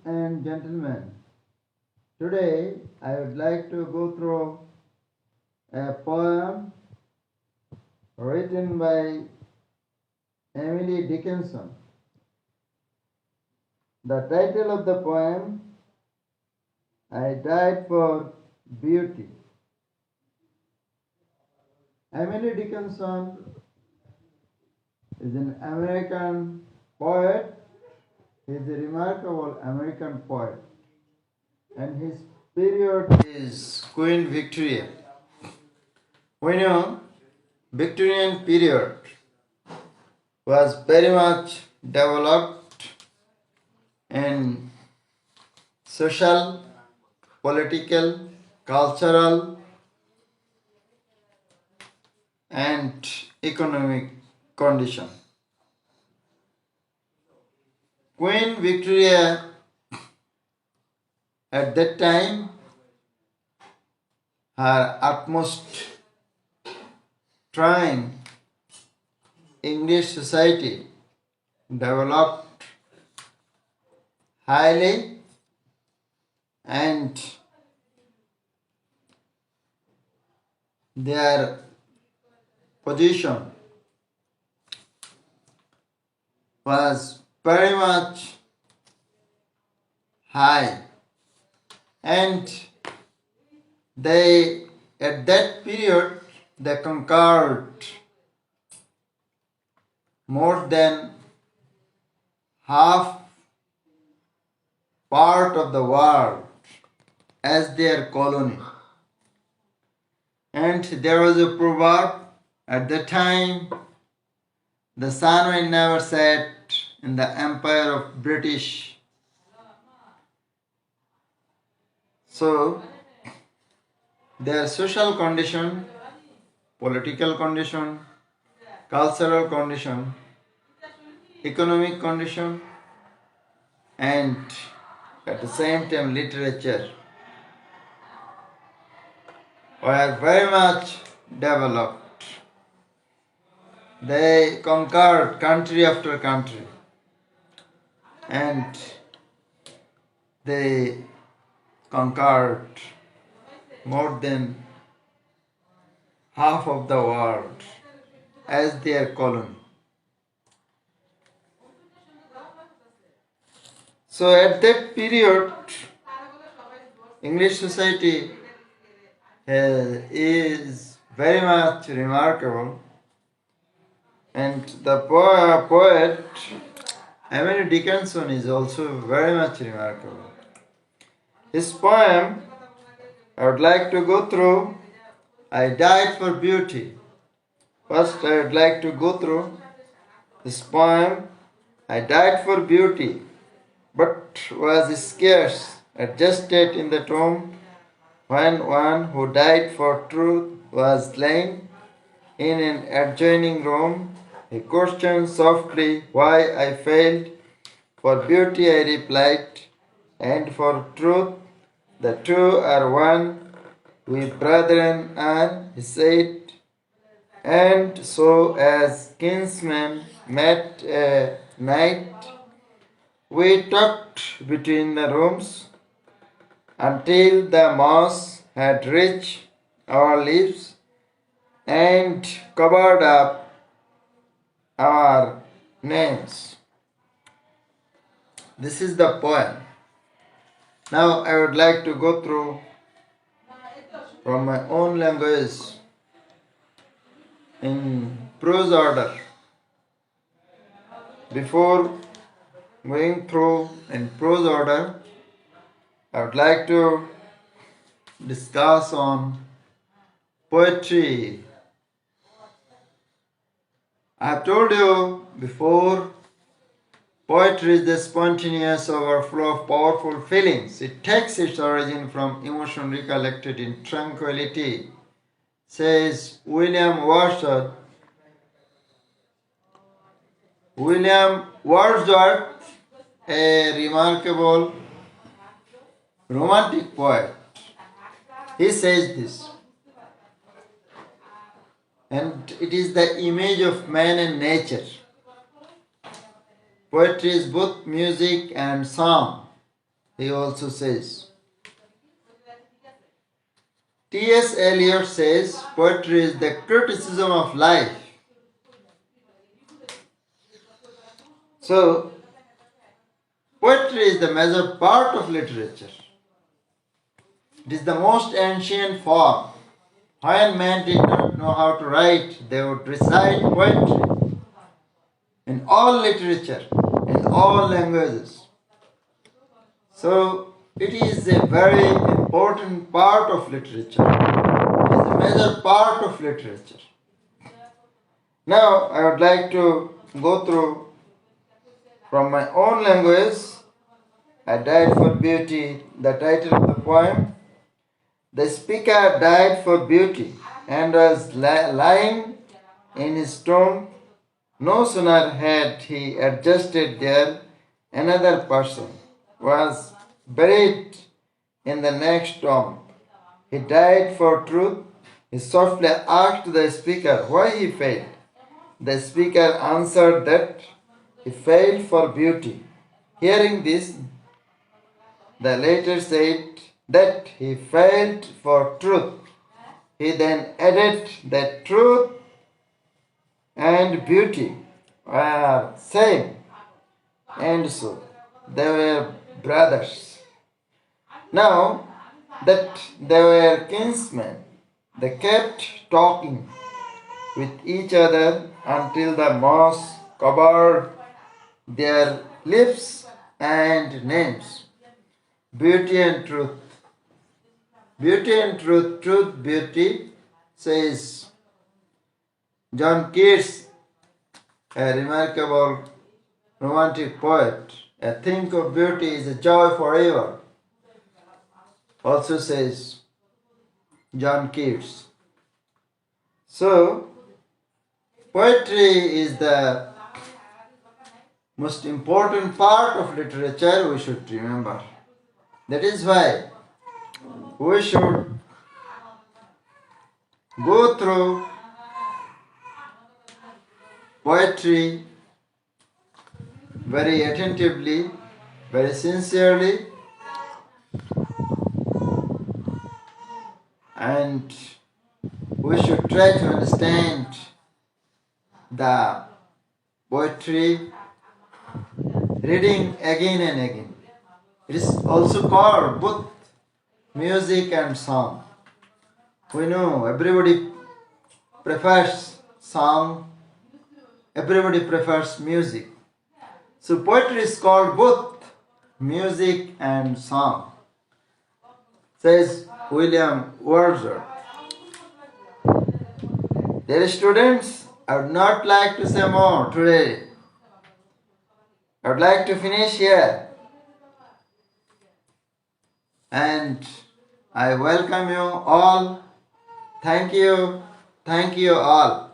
and gentlemen, today I would like to go through a poem written by Emily Dickinson. The title of the poem, I Died for Beauty. Emily Dickinson is an American poet. He is a remarkable American poet, and his period is Queen Victoria. We know Victorian period was very much developed in social, political, cultural, and economic condition. Queen Victoria at that time, her utmost trying English society developed highly, and their position was very much high, and they at that period they conquered more than half part of the world as their colony. And there was a proverb at the time, the sun will never set in the empire of British. So their social condition, political condition, cultural condition, economic condition, and at the same time literature were very much developed. They conquered country after country, and they conquered more than half of the world as their colony. So at that period, English society is very much remarkable, and the poet Emily Dickinson is also very much remarkable. His poem, I would like to go through, I Died for Beauty. First, I would like to go through this poem, I died for beauty, but was scarce adjusted in the tomb when one who died for truth was slain in an adjoining room. He questioned softly why I failed. For beauty I replied, and for truth the two are one. We brethren are, he said, and so as kinsmen met a night, we talked between the rooms until the moss had reached our lips and covered up our names. This is the poem. Now I would like to go through from my own language in prose order. Before going through in prose order, I would like to discuss on poetry. I have told you before, poetry is the spontaneous overflow of powerful feelings. It takes its origin from emotion recollected in tranquility, says William Wordsworth. William Wordsworth, a remarkable romantic poet, he says this, and it is the image of man and nature. Poetry is both music and song. he also says. T.S. Eliot says poetry is the criticism of life. So, poetry is the major part of literature. It is the most ancient form. When men did not know how to write, they would recite poetry in all literature, in all languages. So, it is a very important part of literature. It is a major part of literature. Now, I would like to go through from my own language. I died for beauty, the title of the poem. The speaker died for beauty and was lying in his tomb. No sooner had he adjusted there, another person was buried in the next tomb. He died for truth. He softly asked the speaker why he failed. The speaker answered that he failed for beauty. Hearing this, the latter said that he failed for truth. He then added that truth and beauty were same, and so they were brothers. Now that they were kinsmen, they kept talking with each other until the moss covered their lips and names. Beauty and truth. Beauty and truth, truth, beauty, says John Keats, a remarkable romantic poet. A thing of beauty is a joy forever, also says John Keats. So, poetry is the most important part of literature we should remember. That is why we should go through poetry very attentively, very sincerely, and we should try to understand the poetry, reading again and again. It is also called both music and song. We know everybody prefers song, everybody prefers music. So poetry is called both music and song, says William Wordsworth. Dear students, I would not like to say more today. I would like to finish here. And I welcome you all. Thank you all.